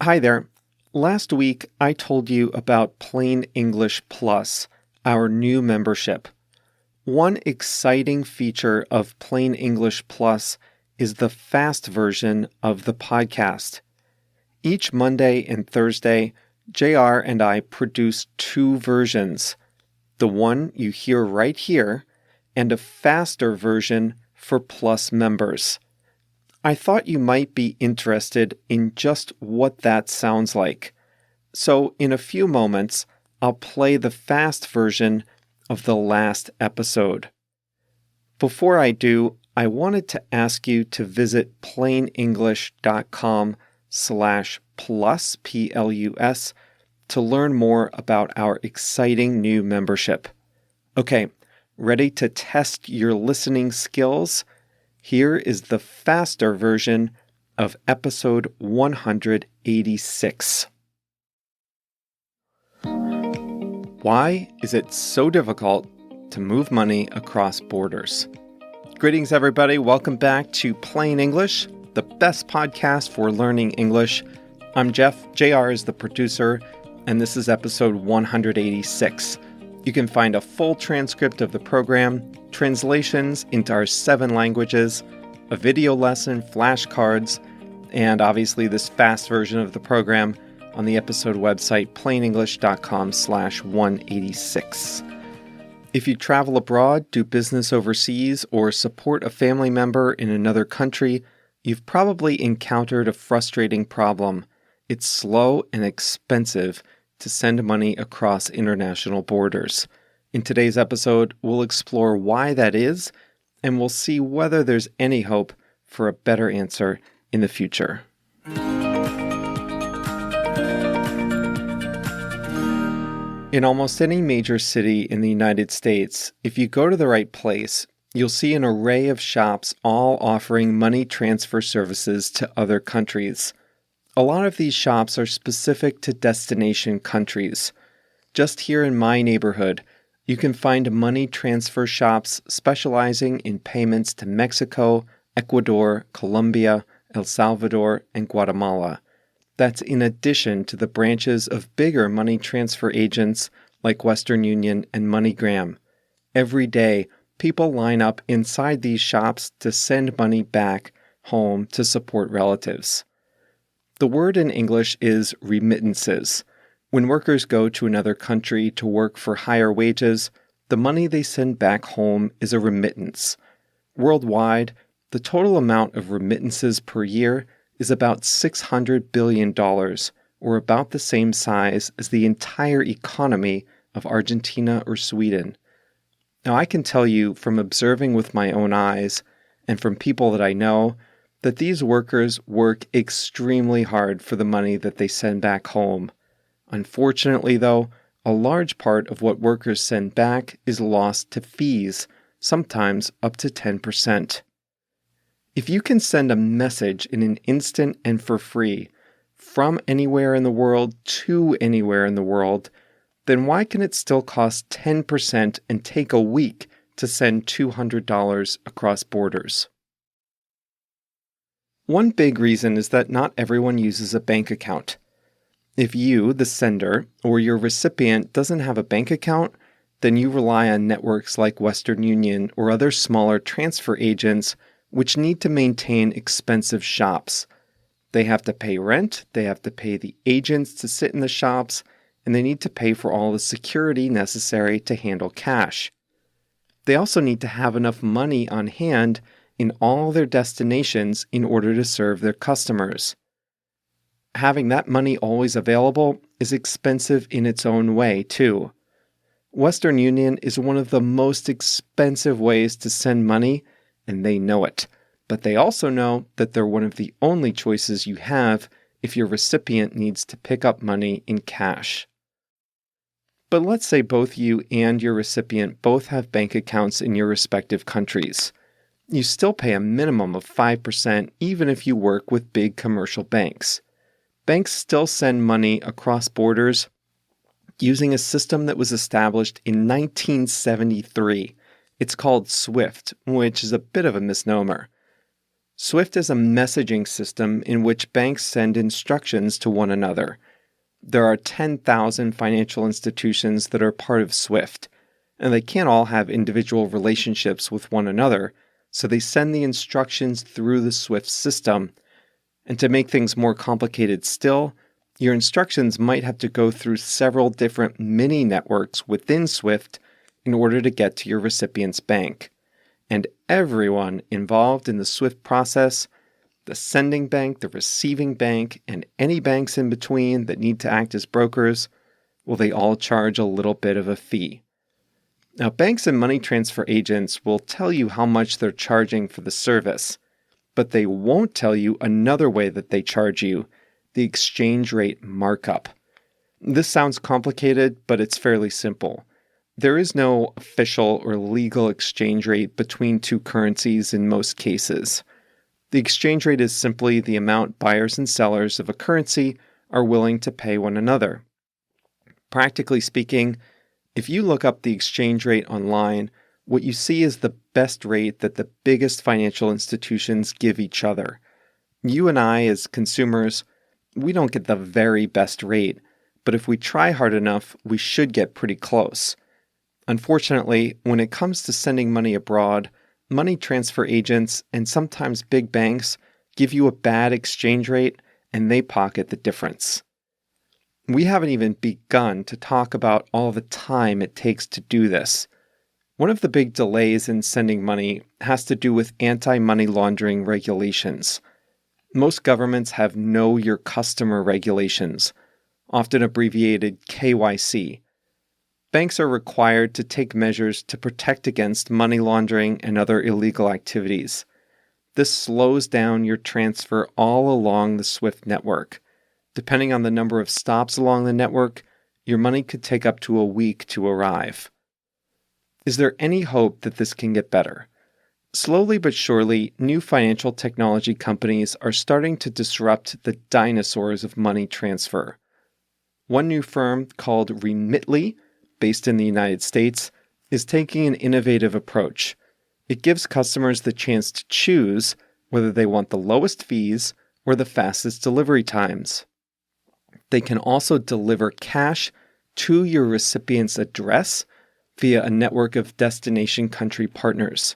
Hi there. Last week, I told you about Plain English Plus, our new membership. One exciting feature of Plain English Plus is the fast version of the podcast. Each Monday and Thursday, JR and I produce two versions. The one you hear right here, and a faster version for Plus members. I thought you might be interested in just what that sounds like. So in a few moments, I'll play the fast version of the last episode. Before I do, I wanted to ask you to visit plainenglish.com/plus, P-L-U-S, to learn more about our exciting new membership. Okay, ready to test your listening skills? Here is the faster version of episode 186. Why is it so difficult to move money across borders? Greetings, everybody. Welcome back to Plain English, the best podcast for learning English. I'm Jeff. JR is the producer, and this is episode 186. You can find a full transcript of the program, translations into our 7 languages, a video lesson, flashcards, and obviously this fast version of the program on the episode website, plainenglish.com/186. If you travel abroad, do business overseas, or support a family member in another country, you've probably encountered a frustrating problem. It's slow and expensive to send money across international borders. In today's episode, we'll explore why that is, and we'll see whether there's any hope for a better answer in the future. In almost any major city in the United States, if you go to the right place, you'll see an array of shops all offering money transfer services to other countries. A lot of these shops are specific to destination countries. Just here in my neighborhood, you can find money transfer shops specializing in payments to Mexico, Ecuador, Colombia, El Salvador, and Guatemala. That's in addition to the branches of bigger money transfer agents like Western Union and MoneyGram. Every day, people line up inside these shops to send money back home to support relatives. The word in English is remittances. When workers go to another country to work for higher wages, the money they send back home is a remittance. Worldwide, the total amount of remittances per year is about $600 billion, or about the same size as the entire economy of Argentina or Sweden. Now, I can tell you from observing with my own eyes, and from people that I know, that these workers work extremely hard for the money that they send back home. Unfortunately, though, a large part of what workers send back is lost to fees, sometimes up to 10%. If you can send a message in an instant and for free, from anywhere in the world to anywhere in the world, then why can it still cost 10% and take a week to send $200 across borders? One big reason is that not everyone uses a bank account. If you, the sender, or your recipient doesn't have a bank account, then you rely on networks like Western Union or other smaller transfer agents which need to maintain expensive shops. They have to pay rent, they have to pay the agents to sit in the shops, and they need to pay for all the security necessary to handle cash. They also need to have enough money on hand in all their destinations in order to serve their customers. Having that money always available is expensive in its own way, too. Western Union is one of the most expensive ways to send money, and they know it. But they also know that they're one of the only choices you have if your recipient needs to pick up money in cash. But let's say both you and your recipient both have bank accounts in your respective countries. You still pay a minimum of 5% even if you work with big commercial banks. Banks still send money across borders using a system that was established in 1973. It's called SWIFT, which is a bit of a misnomer. SWIFT is a messaging system in which banks send instructions to one another. There are 10,000 financial institutions that are part of SWIFT, and they can't all have individual relationships with one another, so they send the instructions through the SWIFT system. And to make things more complicated still, your instructions might have to go through several different mini networks within SWIFT in order to get to your recipient's bank. And everyone involved in the SWIFT process, the sending bank, the receiving bank, and any banks in between that need to act as brokers, well, they all charge a little bit of a fee. Now, banks and money transfer agents will tell you how much they're charging for the service, but they won't tell you another way that they charge you, the exchange rate markup. This sounds complicated, but it's fairly simple. There is no official or legal exchange rate between two currencies in most cases. The exchange rate is simply the amount buyers and sellers of a currency are willing to pay one another. Practically speaking, if you look up the exchange rate online, what you see is the best rate that the biggest financial institutions give each other. You and I, as consumers, we don't get the very best rate, but if we try hard enough, we should get pretty close. Unfortunately, when it comes to sending money abroad, money transfer agents and sometimes big banks give you a bad exchange rate and they pocket the difference. We haven't even begun to talk about all the time it takes to do this. One of the big delays in sending money has to do with anti-money laundering regulations. Most governments have Know Your Customer regulations, often abbreviated KYC. Banks are required to take measures to protect against money laundering and other illegal activities. This slows down your transfer all along the SWIFT network. Depending on the number of stops along the network, your money could take up to a week to arrive. Is there any hope that this can get better? Slowly but surely, new financial technology companies are starting to disrupt the dinosaurs of money transfer. One new firm called Remitly, based in the United States, is taking an innovative approach. It gives customers the chance to choose whether they want the lowest fees or the fastest delivery times. They can also deliver cash to your recipient's address via a network of destination country partners.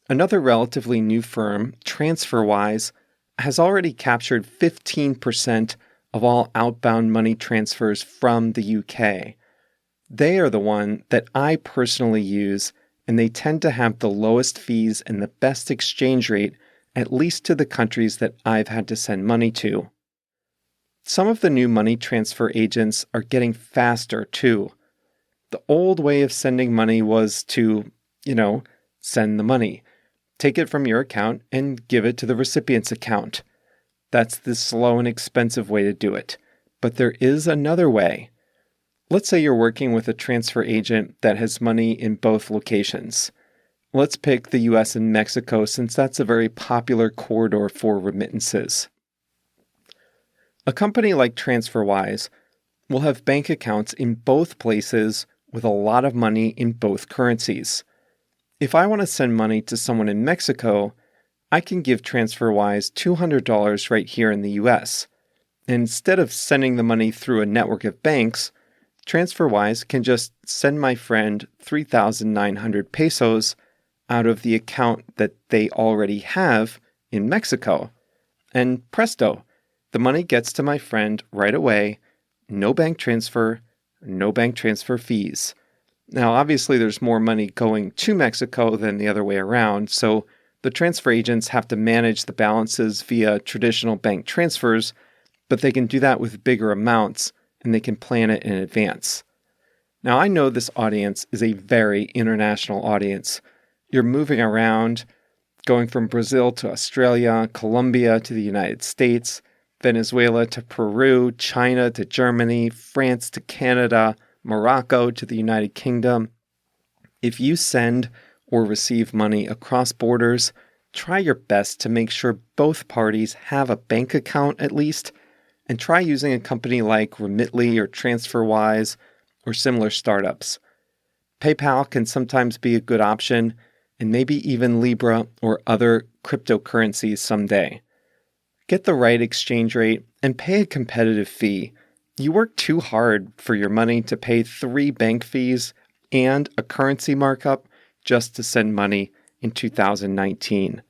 Another relatively new firm, TransferWise, has already captured 15% of all outbound money transfers from the UK. They are the one that I personally use, and they tend to have the lowest fees and the best exchange rate, at least to the countries that I've had to send money to. Some of the new money transfer agents are getting faster too. The old way of sending money was to, send the money. Take it from your account and give it to the recipient's account. That's the slow and expensive way to do it. But there is another way. Let's say you're working with a transfer agent that has money in both locations. Let's pick the US and Mexico since that's a very popular corridor for remittances. A company like TransferWise will have bank accounts in both places with a lot of money in both currencies. If I want to send money to someone in Mexico, I can give TransferWise $200 right here in the US. Instead of sending the money through a network of banks, TransferWise can just send my friend 3,900 pesos out of the account that they already have in Mexico. And presto, the money gets to my friend right away, no bank transfer, no bank transfer fees. Now, obviously, there's more money going to Mexico than the other way around, so the transfer agents have to manage the balances via traditional bank transfers, but they can do that with bigger amounts, and they can plan it in advance. Now, I know this audience is a very international audience. You're moving around, going from Brazil to Australia, Colombia to the United States, Venezuela to Peru, China to Germany, France to Canada, Morocco to the United Kingdom. If you send or receive money across borders, try your best to make sure both parties have a bank account at least, and try using a company like Remitly or TransferWise or similar startups. PayPal can sometimes be a good option, and maybe even Libra or other cryptocurrencies someday. Get the right exchange rate and pay a competitive fee. You work too hard for your money to pay 3 bank fees and a currency markup just to send money in 2019.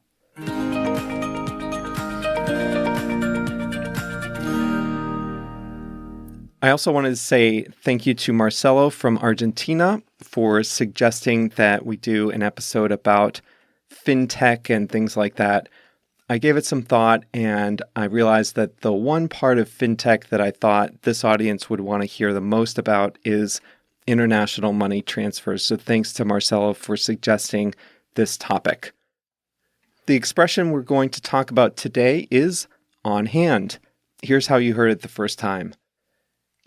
I also wanted to say thank you to Marcelo from Argentina for suggesting that we do an episode about fintech and things like that. I gave it some thought, and I realized that the one part of fintech that I thought this audience would want to hear the most about is international money transfers. So thanks to Marcelo for suggesting this topic. The expression we're going to talk about today is on hand. Here's how you heard it the first time.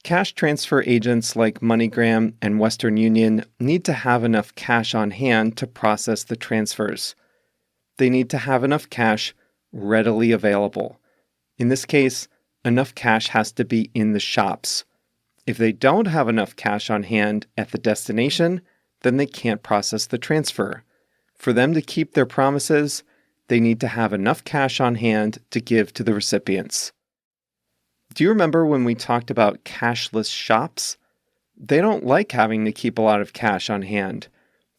Cash transfer agents like MoneyGram and Western Union need to have enough cash on hand to process the transfers. They need to have enough cash readily available. In this case, enough cash has to be in the shops. If they don't have enough cash on hand at the destination, then they can't process the transfer. For them to keep their promises, they need to have enough cash on hand to give to the recipients. Do you remember when we talked about cashless shops? They don't like having to keep a lot of cash on hand.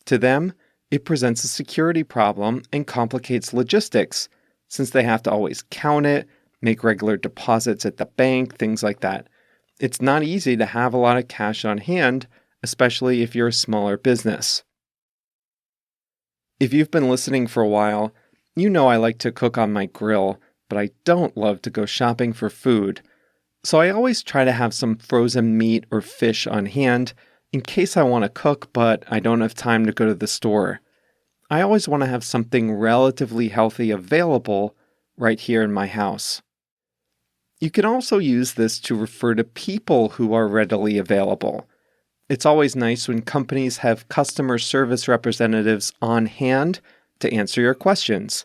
To them, it presents a security problem and complicates logistics, since they have to always count it, make regular deposits at the bank, things like that. It's not easy to have a lot of cash on hand, especially if you're a smaller business. If you've been listening for a while, you know I like to cook on my grill, but I don't love to go shopping for food. So I always try to have some frozen meat or fish on hand in case I want to cook, but I don't have time to go to the store. I always want to have something relatively healthy available right here in my house. You can also use this to refer to people who are readily available. It's always nice when companies have customer service representatives on hand to answer your questions.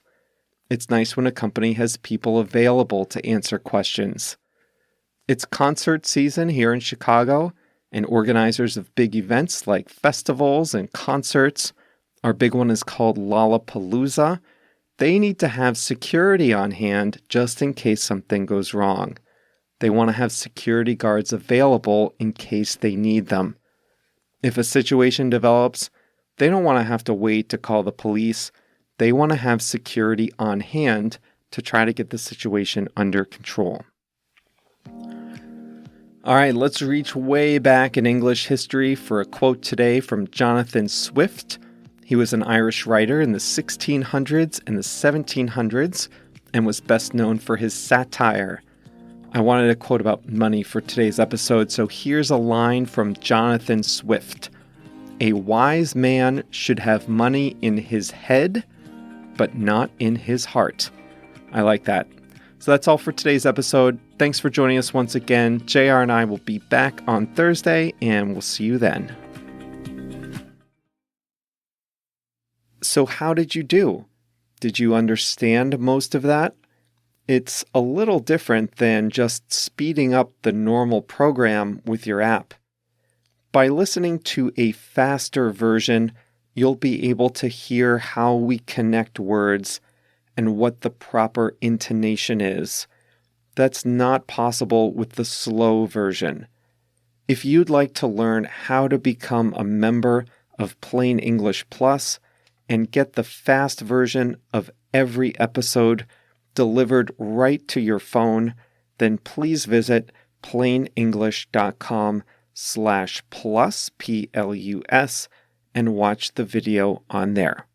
It's nice when a company has people available to answer questions. It's concert season here in Chicago, and organizers of big events like festivals and concerts, our big one is called Lollapalooza, they need to have security on hand just in case something goes wrong. They want to have security guards available in case they need them. If a situation develops, they don't want to have to wait to call the police. They want to have security on hand to try to get the situation under control. All right, let's reach way back in English history for a quote today from Jonathan Swift. He was an Irish writer in the 1600s and the 1700s and was best known for his satire. I wanted a quote about money for today's episode, so here's a line from Jonathan Swift. A wise man should have money in his head, but not in his heart. I like that. So that's all for today's episode. Thanks for joining us once again. JR and I will be back on Thursday, and we'll see you then. So how did you do? Did you understand most of that? It's a little different than just speeding up the normal program with your app. By listening to a faster version, you'll be able to hear how we connect words and what the proper intonation is. That's not possible with the slow version. If you'd like to learn how to become a member of Plain English Plus and get the fast version of every episode delivered right to your phone, then please visit plainenglish.com/plus, Plus, and watch the video on there.